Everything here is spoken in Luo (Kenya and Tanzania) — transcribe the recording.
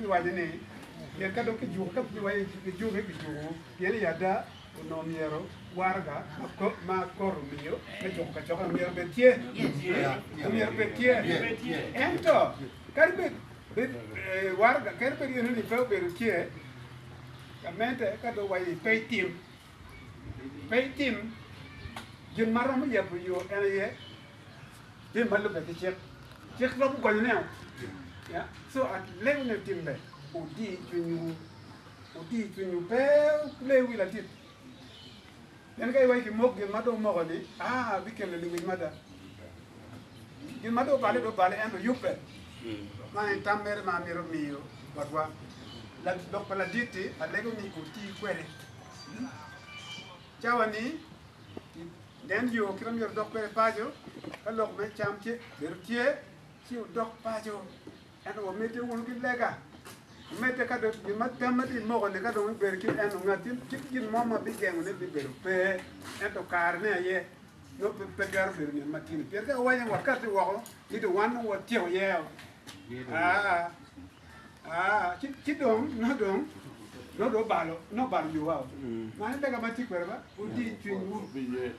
piwajini yen ka do ki ju ka piwaje ki ju ki ju yen yada no miero warga ma korumio ne jo ka choka miero betie miero betie ento karbe warga karbe yen ni fe betie kamente ka do wai peitim jin marom ya bu yo ene din malu be chek lo ko ne ya so at level timbe udi junyu pe le wi la tit yen kay way ki mok gin mado mo ni bi kele li min mada gin mado bale do bale endo yuppe ma en tamere ma miro mio watwa la do pala diti alego ni uti kwere chawani den yo kiram yor dok kwere pajo kalok me chamche bertie ci dok pajo en o mete won ki lega mete ka do ni matamati mo ne ka do ber ki en ngati ci gin mama bi geng ne bi ber pe en to kar ne ye no pe gar ber ni matin per ka wanya wakati wo ni do wan wo tio ye ci dom no do balo no balo yo wa ma ne daga mati kwere ba udi ci wur bi ye